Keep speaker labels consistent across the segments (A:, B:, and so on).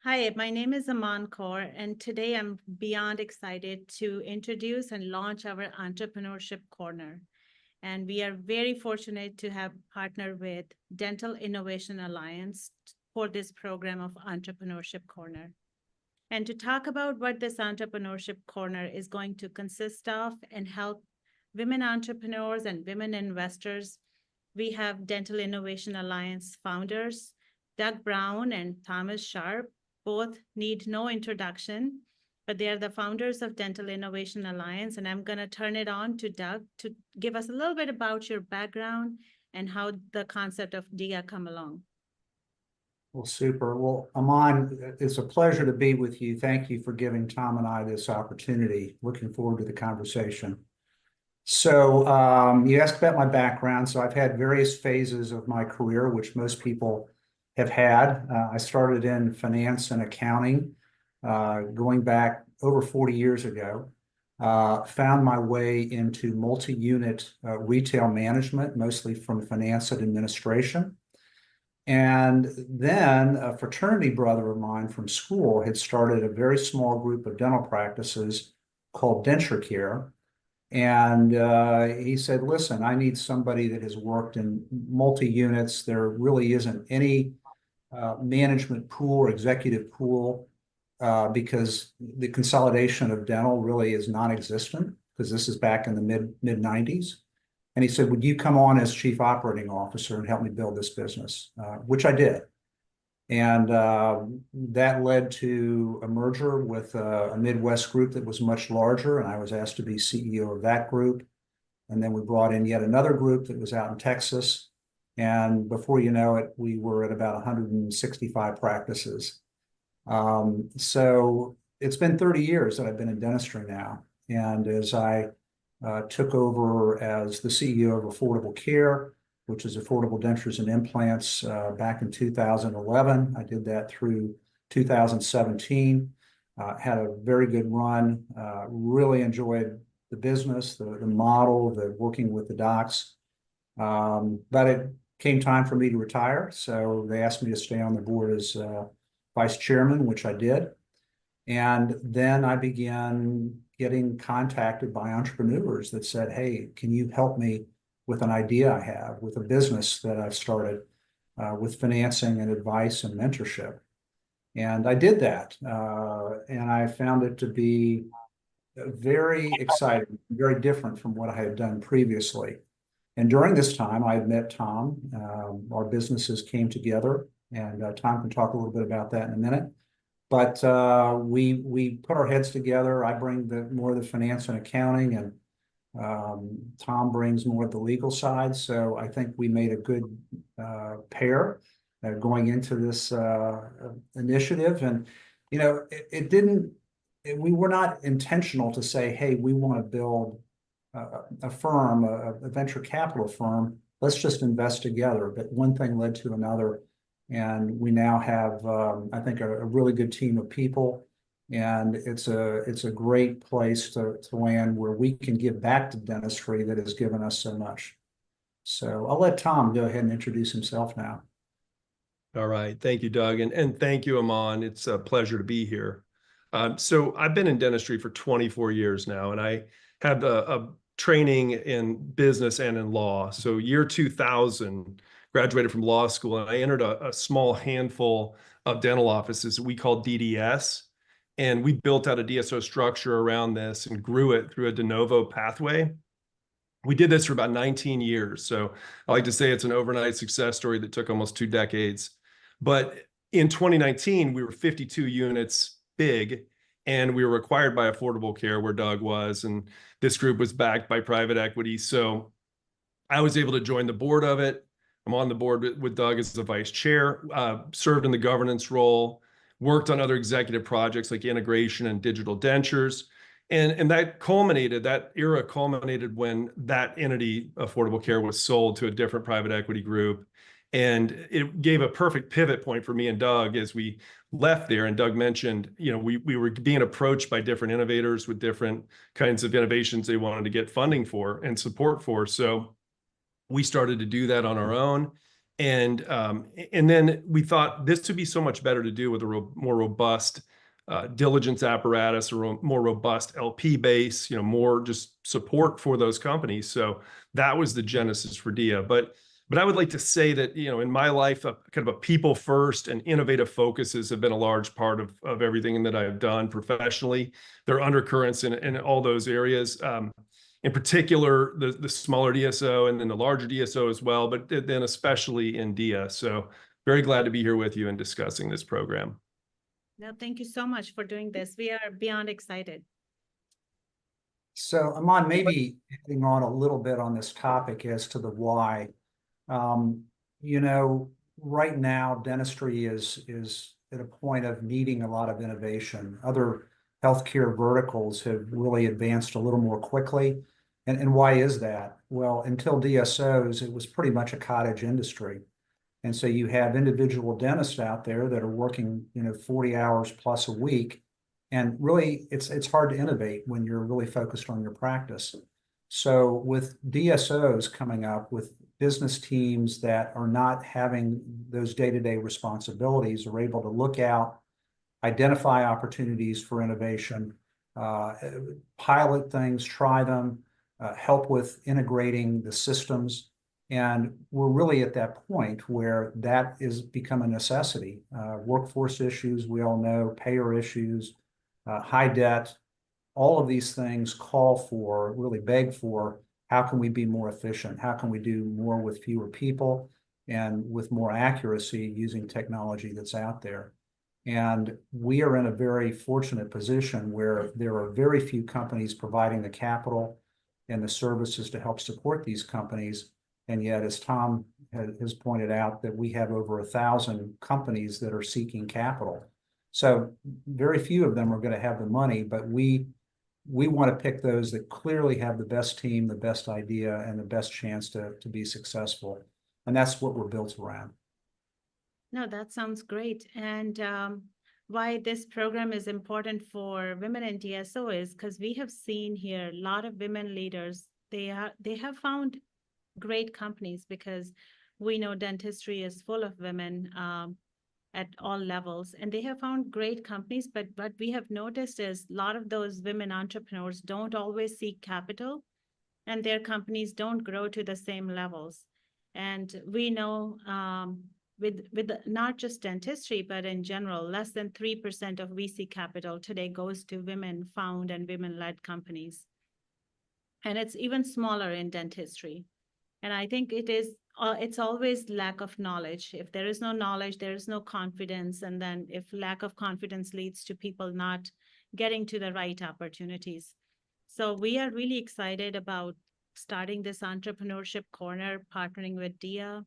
A: Hi, my name is Aman Kaur, and today I'm beyond excited to introduce and launch our Entrepreneurship Corner. And we are very fortunate to have partnered with Dental Innovation Alliance for this program of Entrepreneurship Corner. And to talk about what this Entrepreneurship Corner is going to consist of and help women entrepreneurs and women investors, we have Dental Innovation Alliance founders, Doug Brown and Thomas Sharpe. Both need no introduction, but they are the founders of Dental Innovation Alliance. And I'm going to turn it on to Doug to give us a little bit about your background and how the concept of DIA come along.
B: Well, super. Well, Aman, it's a pleasure to be with you. Thank you for giving Tom and I this opportunity. Looking forward to the conversation. So you asked about my background. So I've had various phases of my career, which most people have had. I started in finance and accounting, going back over 40 years ago. Found my way into multi-unit retail management, mostly from finance and administration. And then a fraternity brother of mine from school had started a very small group of dental practices called Denture Care. And he said, listen, I need somebody that has worked in multi-units. There really isn't any management pool or executive pool because the consolidation of dental really is non-existent, because this is back in the mid 90s. And he said, would you come on as chief operating officer and help me build this business? Which I did. And that led to a merger with a Midwest group that was much larger. And I was asked to be CEO of that group. And then we brought in yet another group that was out in Texas. And before you know it, we were at about 165 practices. So it's been 30 years that I've been in dentistry now. And as I took over as the CEO of Affordable Care, which is Affordable Dentures and Implants, back in 2011. I did that through 2017. Had a very good run. Really enjoyed the business, the model, the working with the docs. But it came time for me to retire, so they asked me to stay on the board as vice chairman, which I did. And then I began getting contacted by entrepreneurs that said, hey, can you help me with an idea I have, with a business that I've started, with financing and advice and mentorship? And I did that. And I found it to be very exciting, very different from what I had done previously. And during this time, I had met Tom. Our businesses came together, and Tom can talk a little bit about that in a minute. But we put our heads together. I bring more of the finance and accounting, and Tom brings more of the legal side. So I think we made a good pair going into this initiative. And you know, we were not intentional to say, hey, we want to build a firm, a venture capital firm. Let's just invest together. But one thing led to another. And we now have, I think, a really good team of people, and it's a great place to land where we can give back to dentistry that has given us so much. So I'll let Tom go ahead and introduce himself now.
C: All right, thank you, Doug, and thank you, Aman. It's a pleasure to be here. So I've been in dentistry for 24 years now, and I had a training in business and in law. So year 2000. Graduated from law school, and I entered a small handful of dental offices we call DDS. And we built out a DSO structure around this and grew it through a de novo pathway. We did this for about 19 years. So I like to say it's an overnight success story that took almost 2 decades. But in 2019, we were 52 units big, and we were acquired by Affordable Care, where Doug was. And this group was backed by private equity. So I was able to join the board of it. I'm on the board with Doug as the vice chair, served in the governance role, worked on other executive projects like integration and digital dentures. And that era culminated when that entity, Affordable Care, was sold to a different private equity group. And it gave a perfect pivot point for me and Doug as we left there. And Doug mentioned, you know, we were being approached by different innovators with different kinds of innovations they wanted to get funding for and support for. So we started to do that on our own. And then we thought this would be so much better to do with a more robust diligence apparatus, or more robust LP base, more just support for those companies. So that was the genesis for DIA. But I would like to say that, in my life, kind of a people first and innovative focuses have been a large part of everything that I have done professionally. There are undercurrents in all those areas. In particular, the smaller DSO and then the larger DSO as well, but then especially in DIA. So very glad to be here with you and discussing this program.
A: No, thank you so much for doing this. We are beyond excited.
B: So Aman, maybe adding on a little bit on this topic as to the why. Right now, dentistry is at a point of needing a lot of innovation. Other healthcare verticals have really advanced a little more quickly. And why is that? Well, until DSOs, it was pretty much a cottage industry. And so you have individual dentists out there that are working, 40 hours plus a week. And really, it's hard to innovate when you're really focused on your practice. So with DSOs coming up, with business teams that are not having those day-to-day responsibilities, are able to look out, identify opportunities for innovation, pilot things, try them, help with integrating the systems. And we're really at that point where that is become a necessity. Workforce issues, we all know, payer issues, high debt, all of these things call for, really beg for, how can we be more efficient? How can we do more with fewer people and with more accuracy using technology that's out there? And we are in a very fortunate position where there are very few companies providing the capital and the services to help support these companies. And yet, as Tom has pointed out, that we have over 1,000 companies that are seeking capital. So very few of them are going to have the money, but we want to pick those that clearly have the best team, the best idea, and the best chance to be successful. And that's what we're built around.
A: No, that sounds great. And why this program is important for women in DSO is because we have seen here a lot of women leaders. They have found great companies, because we know dentistry is full of women at all levels, and they have found great companies. But what we have noticed is a lot of those women entrepreneurs don't always seek capital, and their companies don't grow to the same levels. And we know with not just dentistry, but in general, less than 3% of VC capital today goes to women-found and women-led companies. And it's even smaller in dentistry. And I think it's always lack of knowledge. If there is no knowledge, there is no confidence. And then if lack of confidence leads to people not getting to the right opportunities. So we are really excited about starting this entrepreneurship corner, partnering with DIA.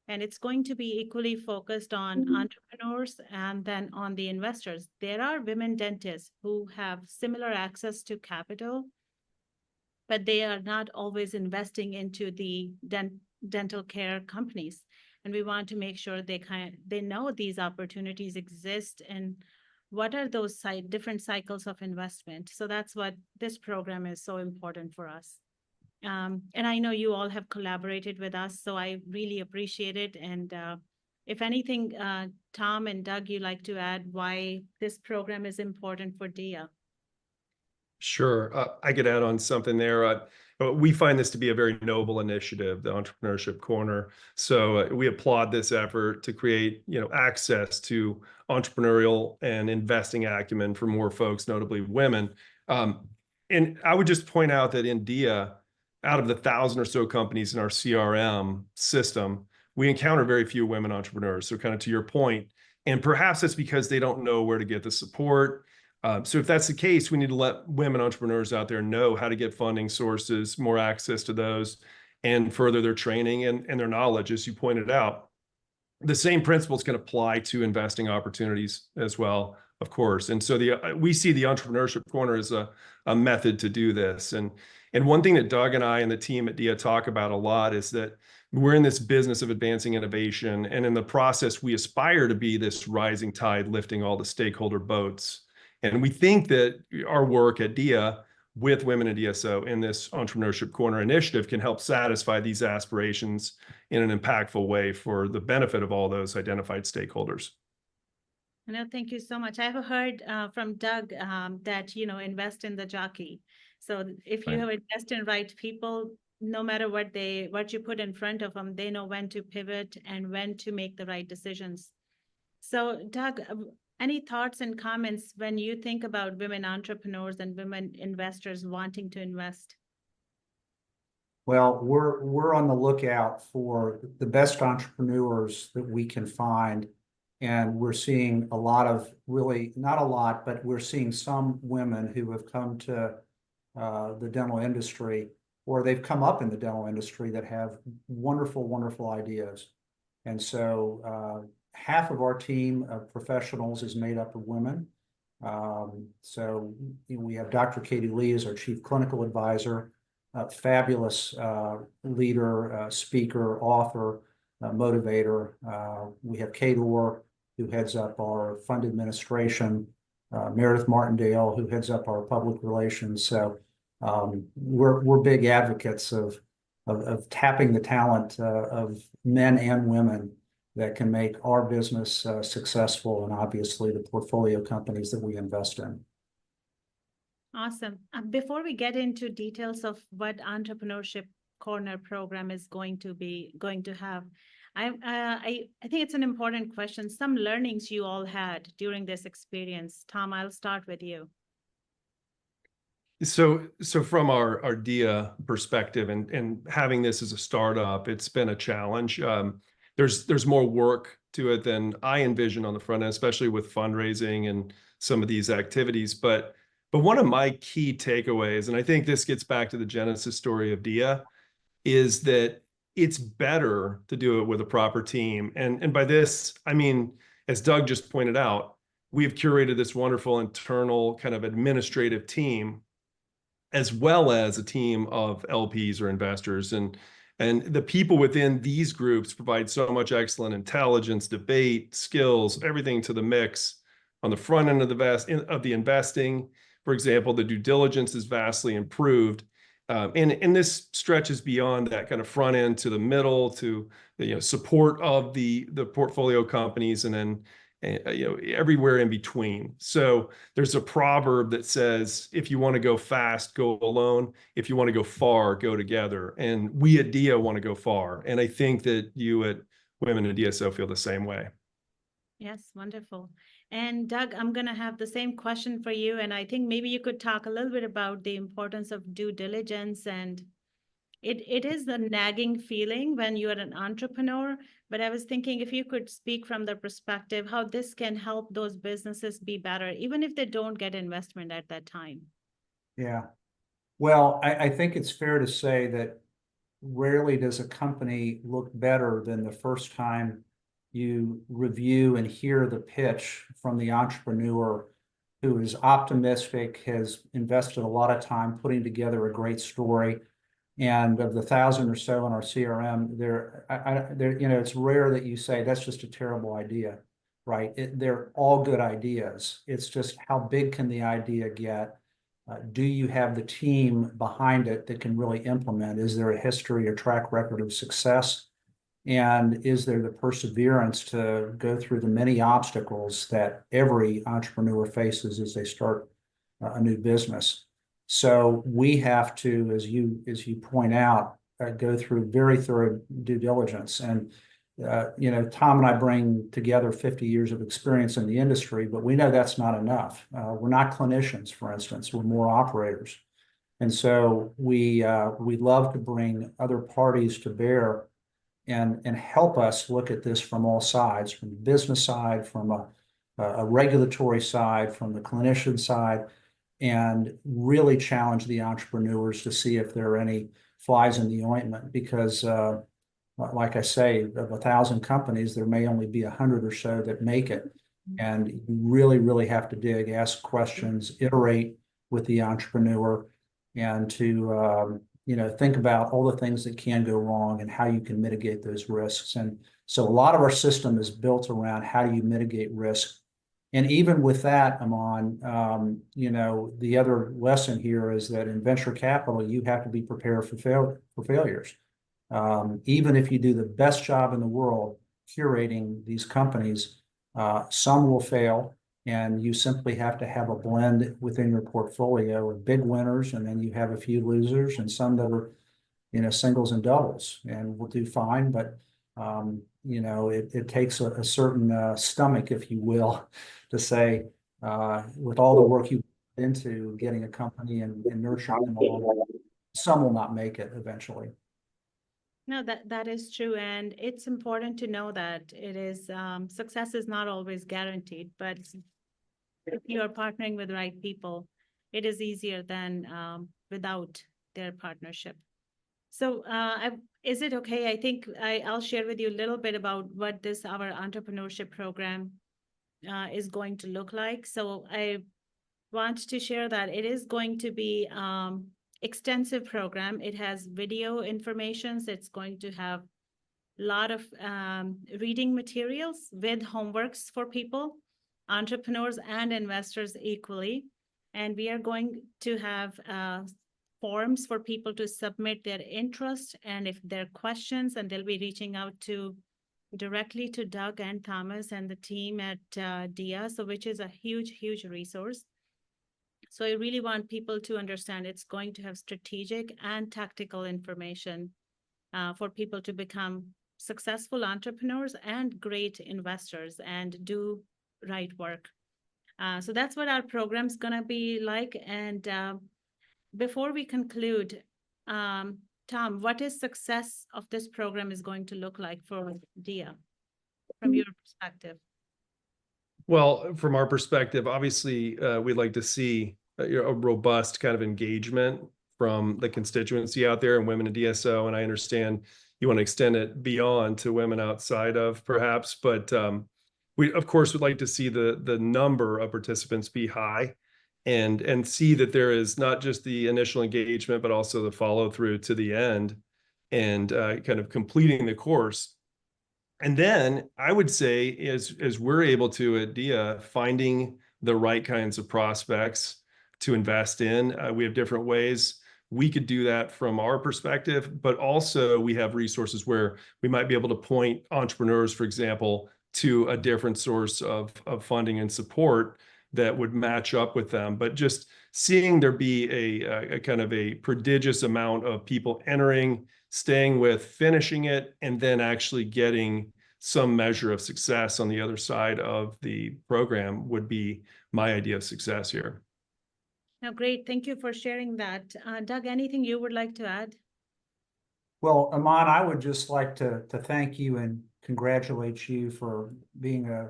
A: And it's going to be equally focused on entrepreneurs and then on the investors. There are women dentists who have similar access to capital, but they are not always investing into the dental care companies. And we want to make sure they know these opportunities exist and what are those different cycles of investment. So that's what this program is so important for us. And I know you all have collaborated with us, so I really appreciate it. And if anything, Tom and Doug, you'd like to add why this program is important for DIA?
C: Sure. I could add on something there. We find this to be a very noble initiative, the Entrepreneurship Corner. So we applaud this effort to create, access to entrepreneurial and investing acumen for more folks, notably women. And I would just point out that in DIA, out of the 1,000 or so companies in our CRM system, we encounter very few women entrepreneurs. So kind of to your point, and perhaps it's because they don't know where to get the support. So if that's the case, we need to let women entrepreneurs out there know how to get funding sources, more access to those, and further their training and their knowledge, as you pointed out. The same principles can apply to investing opportunities as well, of course. And so we see the Entrepreneurship Corner as a method to do this. And one thing that Doug and I and the team at DIA talk about a lot is that we're in this business of advancing innovation. And in the process, we aspire to be this rising tide lifting all the stakeholder boats. And we think that our work at DIA with women in DSO in this Entrepreneurship Corner initiative can help satisfy these aspirations in an impactful way for the benefit of all those identified stakeholders.
A: No, thank you so much. I've heard from Doug that, invest in the jockey. So if you have invest in right people, no matter what you put in front of them, they know when to pivot and when to make the right decisions. So Doug, any thoughts and comments when you think about women entrepreneurs and women investors wanting to invest?
B: Well, we're on the lookout for the best entrepreneurs that we can find. And we're seeing a lot of really, not a lot, but we're seeing some women who have come to the dental industry, or they've come up in the dental industry that have wonderful, wonderful ideas. And so half of our team of professionals is made up of women. So we have Dr. Katie Lee as our chief clinical advisor, fabulous leader, speaker, author, motivator. We have Kaur, who heads up our fund administration, Meredith Martindale, who heads up our public relations. So we're big advocates of tapping the talent of men and women that can make our business successful, and obviously the portfolio companies that we invest in.
A: Awesome. Before we get into details of what Entrepreneurship Corner program is going to have, I think it's an important question. Some learnings you all had during this experience. Tom, I'll start with you.
C: So from our DIA perspective and having this as a startup, it's been a challenge. There's more work to it than I envisioned on the front end, especially with fundraising and some of these activities. But one of my key takeaways, and I think this gets back to the genesis story of DIA, is that it's better to do it with a proper team. And by this, I mean, as Doug just pointed out, we've curated this wonderful internal kind of administrative team, as well as a team of LPs or investors. And the people within these groups provide so much excellent intelligence, debate, skills, everything to the mix on the front end of the investing. For example, the due diligence is vastly improved. And this stretches beyond that kind of front end to the middle, to support of the portfolio companies, and then everywhere in between. So there's a proverb that says, if you want to go fast, go alone. If you want to go far, go together. And we at DIA want to go far. And I think that you at Women in DSO feel the same way.
A: Yes, wonderful. And Doug, I'm going to have the same question for you. And I think maybe you could talk a little bit about the importance of due diligence. And it is the nagging feeling when you are an entrepreneur. But I was thinking if you could speak from the perspective how this can help those businesses be better, even if they don't get investment at that time.
B: Yeah. Well, I think it's fair to say that rarely does a company look better than the first time you review and hear the pitch from the entrepreneur who is optimistic, has invested a lot of time putting together a great story. And of the 1,000 or so in our CRM, it's rare that you say that's just a terrible idea, right? They're all good ideas. It's just how big can the idea get? Do you have the team behind it that can really implement? Is there a history or track record of success? And is there the perseverance to go through the many obstacles that every entrepreneur faces as they start a new business? So we have to, as you point out, go through very thorough due diligence. And Tom and I bring together 50 years of experience in the industry, but we know that's not enough. We're not clinicians, for instance. We're more operators. And so we love to bring other parties to bear and help us look at this from all sides, from the business side, from a regulatory side, from the clinician side, and really challenge the entrepreneurs to see if there are any flies in the ointment. Because like I say, of 1,000 companies, there may only be 100 or so that make it. And you really, really have to dig, ask questions, iterate with the entrepreneur, and to think about all the things that can go wrong and how you can mitigate those risks. And so a lot of our system is built around how do you mitigate risk And even with that, Aman, you know, the other lesson here is that in venture capital, you have to be prepared for failures. Even if you do the best job in the world curating these companies, some will fail, and you simply have to have a blend within your portfolio of big winners, and then you have a few losers and some that are, you know, singles and doubles, and will do fine. But you know, it takes a certain stomach, if you will, to say, with all the work you put into getting a company and nurturing them along, some will not make it eventually.
A: No, that is true. And it's important to know that it is, success is not always guaranteed, but if you are partnering with the right people, it is easier than without their partnership. So is it okay? I think I'll share with you a little bit about what our entrepreneurship program is going to look like. So I want to share that it is going to be extensive program. It has video informations. It's going to have a lot of reading materials with homeworks for people, entrepreneurs and investors equally. And we are going to have forms for people to submit their interest and if there are questions, and they'll be reaching out directly to Doug and Thomas and the team at DSO, which is a huge, huge resource. So I really want people to understand it's going to have strategic and tactical information for people to become successful entrepreneurs and great investors and do right work. So that's what our program's going to be like. And before we conclude, Tom, what is success of this program is going to look like for DIA from your perspective?
C: Well, from our perspective, obviously, we'd like to see a robust kind of engagement from the constituency out there and women in DSO. And I understand you want to extend it beyond to women outside of perhaps, but we, of course, would like to see the number of participants be high and see that there is not just the initial engagement, but also the follow through to the end and kind of completing the course. And then I would say as we're able to at DIA, finding the right kinds of prospects to invest in, we have different ways we could do that from our perspective, but also we have resources where we might be able to point entrepreneurs, for example, to a different source of funding and support that would match up with them. But just seeing there be a kind of a prodigious amount of people entering, staying with, finishing it, and then actually getting some measure of success on the other side of the program would be my idea of success here.
A: No, great. Thank you for sharing that. Doug, anything you would like to add?
B: Well, Aman, I would just like to thank you and congratulate you for being a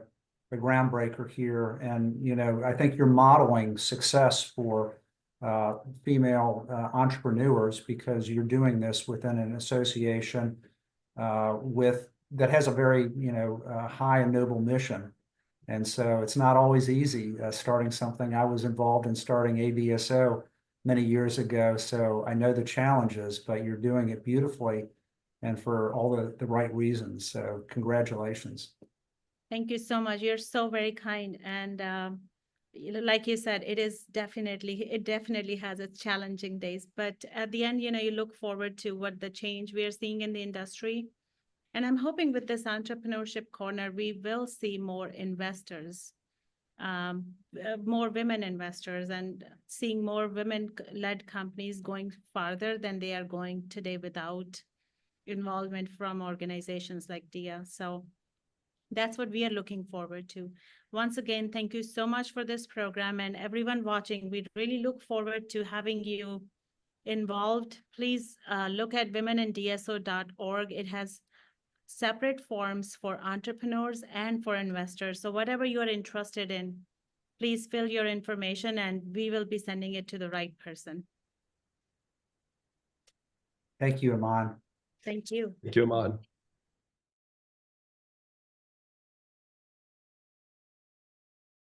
B: groundbreaker here. And, you know, I think you're modeling success for female entrepreneurs because you're doing this within an association that has a very, you know, high and noble mission. And so it's not always easy starting something. I was involved in starting ADSO many years ago, so I know the challenges, but you're doing it beautifully and for all the right reasons. So congratulations.
A: Thank you so much. You're so very kind. And like you said, it definitely has its challenging days. But at the end, you know, you look forward to what the change we are seeing in the industry. And I'm hoping with this entrepreneurship corner, we will see more investors, more women investors, and seeing more women-led companies going farther than they are going today without involvement from organizations like DIA. So that's what we are looking forward to. Once again, thank you so much for this program, and everyone watching, we really look forward to having you involved. Please look at womenindso.org. It has separate forms for entrepreneurs and for investors. So whatever you are interested in, please fill your information and we will be sending it to the right person.
B: Thank you, Aman.
A: Thank you.
C: Thank you, Aman.